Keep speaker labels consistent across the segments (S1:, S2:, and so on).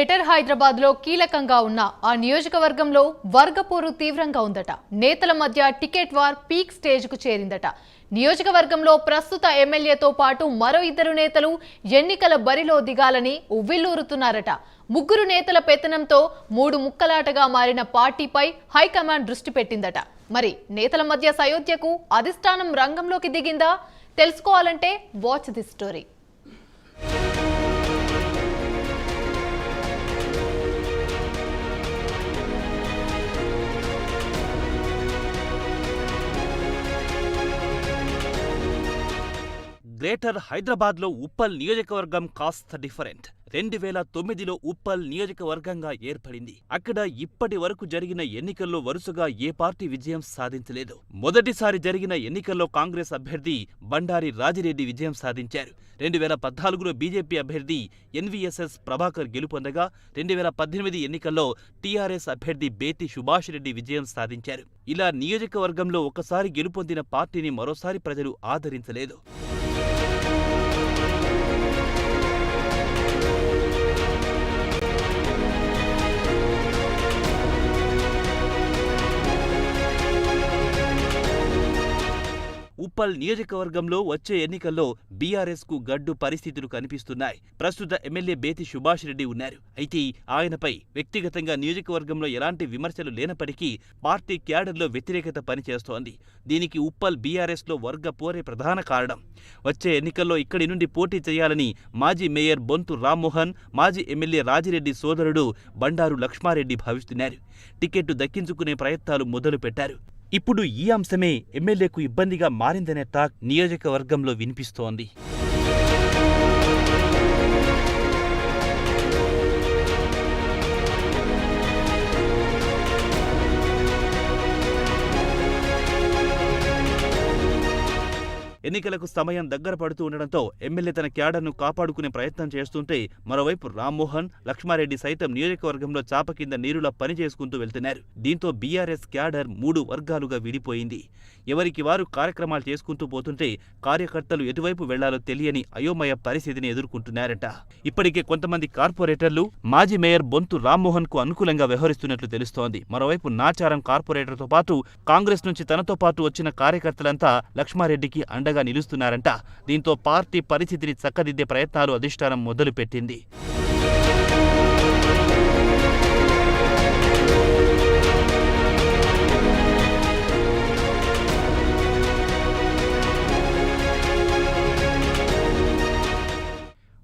S1: Greater Hyderabad లో కీలకంగా ఉన్న ఆ నియోజకవర్గంలో వర్గపోరు తీవ్రంగా ఉందట. నేతల మధ్య టికెట్ వార్ పీక్ స్టేజ్ కు చేరిందట. నియోజకవర్గంలో ప్రస్తుత ఎమ్మెల్యేతో పాటు మరో ఇద్దరు నేతలు ఎన్నికల బరిలో దిగాలని ఉవ్విళ్లూరుతున్నారట. ముగ్గురు నేతల పెత్తనంతో మూడు ముక్కలాటగా మారిన పార్టీపై హైకమాండ్ దృష్టి పెట్టిందట. మరి నేతల మధ్య సయోధ్యకు అధిష్టానం రంగంలోకి దిగిందా? తెలుసుకోవాలంటే వాచ్ ది స్టోరీ.
S2: గ్రేటర్ హైదరాబాద్లో ఉప్పల్ నియోజకవర్గం కాస్త డిఫరెంట్. 2009లో ఉప్పల్ నియోజకవర్గంగా ఏర్పడింది. అక్కడ ఇప్పటి వరకు జరిగిన ఎన్నికల్లో వరుసగా ఏ పార్టీ విజయం సాధించలేదు. మొదటిసారి జరిగిన ఎన్నికల్లో కాంగ్రెస్ అభ్యర్థి బండారి రాజిరెడ్డి విజయం సాధించారు. 2014లో బీజేపీ అభ్యర్థి ఎన్వీఎస్ఎస్ ప్రభాకర్ గెలుపొందగా 2018 ఎన్నికల్లో టీఆర్ఎస్ అభ్యర్థి బేతి సుభాష్ రెడ్డి విజయం సాధించారు. ఇలా నియోజకవర్గంలో ఒకసారి గెలుపొందిన పార్టీని మరోసారి ప్రజలు ఆదరించలేదు. ఉప్పల్ నియోజకవర్గంలో వచ్చే ఎన్నికల్లో బీఆర్ఎస్ కు గడ్డు పరిస్థితులు కనిపిస్తున్నాయి. ప్రస్తుత ఎమ్మెల్యే బేతి సుభాష్ రెడ్డి ఉన్నారు. అయితే ఆయనపై వ్యక్తిగతంగా నియోజకవర్గంలో ఎలాంటి విమర్శలు లేనప్పటికీ పార్టీ క్యాడర్లో వ్యతిరేకత పనిచేస్తోంది. దీనికి ఉప్పల్ బీఆర్ఎస్ లో వర్గ పోరే ప్రధాన కారణం. వచ్చే ఎన్నికల్లో ఇక్కడి నుండి పోటీ చేయాలని మాజీ మేయర్ బొంతు రామ్మోహన్, మాజీ ఎమ్మెల్యే రాజిరెడ్డి సోదరుడు బండారు లక్ష్మారెడ్డి భావిస్తున్నారు. టికెట్టు దక్కించుకునే ప్రయత్నాలు మొదలుపెట్టారు. ఇప్పుడు ఈ అంశమే ఎమ్మెల్యేకు ఇబ్బందిగా మారిందనే టాక్ నియోజకవర్గంలో వినిపిస్తోంది. ఎన్నికలకు సమయం దగ్గర పడుతూ ఉండడంతో ఎమ్మెల్యే తన క్యాడర్ను కాపాడుకునే ప్రయత్నం చేస్తుంటే మరోవైపు రామ్మోహన్, లక్ష్మారెడ్డి సైతం నియోజకవర్గంలో చాప కింద నీరులా పనిచేసుకుంటూ వెళ్తున్నారు. దీంతో బీఆర్ఎస్ క్యాడర్ 3 వర్గాలుగా విడిపోయింది. ఎవరికి వారు కార్యక్రమాలు చేసుకుంటూ పోతుంటే కార్యకర్తలు ఎటువైపు వెళ్లాలో తెలియని అయోమయ పరిస్థితిని ఎదుర్కొంటున్నారట. ఇప్పటికే కొంతమంది కార్పొరేటర్లు మాజీ మేయర్ బొంతు రామ్మోహన్ కు అనుకూలంగా వ్యవహరిస్తున్నట్లు తెలుస్తోంది. మరోవైపు నాచారం కార్పొరేటర్తో పాటు కాంగ్రెస్ నుంచి తనతో పాటు వచ్చిన కార్యకర్తలంతా లక్ష్మారెడ్డికి అండగా నిలుస్తున్నారంట. దీంతో పార్టీ పరిస్థితిని చక్కదిద్దే ప్రయత్నాలు అధిష్టానం మొదలుపెట్టింది.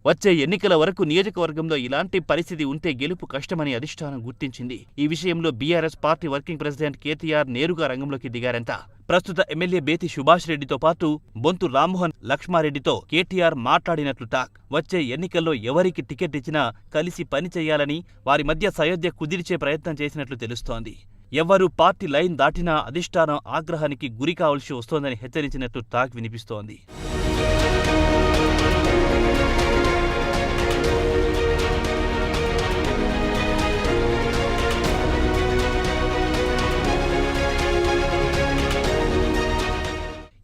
S2: వచ్చే ఎన్నికల వరకు నియోజకవర్గంలో ఇలాంటి పరిస్థితి ఉంటే గెలుపు కష్టమని అధిష్టానం గుర్తించింది. ఈ విషయంలో BRS party working president KTR నేరుగా రంగంలోకి దిగారంట. ప్రస్తుత ఎమ్మెల్యే బేతి సుభాష్ రెడ్డితో పాటు బొంతు రామ్మోహన్, లక్ష్మారెడ్డితో కేటీఆర్ మాట్లాడినట్లు టాక్. వచ్చే ఎన్నికల్లో ఎవరికి టికెట్ ఇచ్చినా కలిసి పనిచేయాలని, వారి మధ్య సయోధ్య కుదిర్చే ప్రయత్నం చేసినట్లు తెలుస్తోంది. ఎవ్వరూ పార్టీ లైన్ దాటినా అధిష్టానం ఆగ్రహానికి గురి కావాల్సి వస్తోందని హెచ్చరించినట్లు టాక్ వినిపిస్తోంది.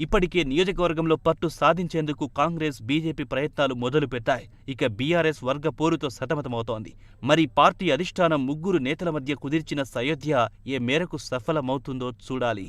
S2: ఇప్పటికే నియోజకవర్గంలో పట్టు సాధించేందుకు కాంగ్రెస్, బీజేపీ ప్రయత్నాలు మొదలుపెట్టాయి. ఇక బీఆర్ఎస్ వర్గ పోరుతో సతమతమవుతోంది. మరి పార్టీ అధిష్టానం ముగ్గురు నేతల మధ్య కుదిర్చిన సయోధ్య ఏ మేరకు సఫలమవుతుందో చూడాలి.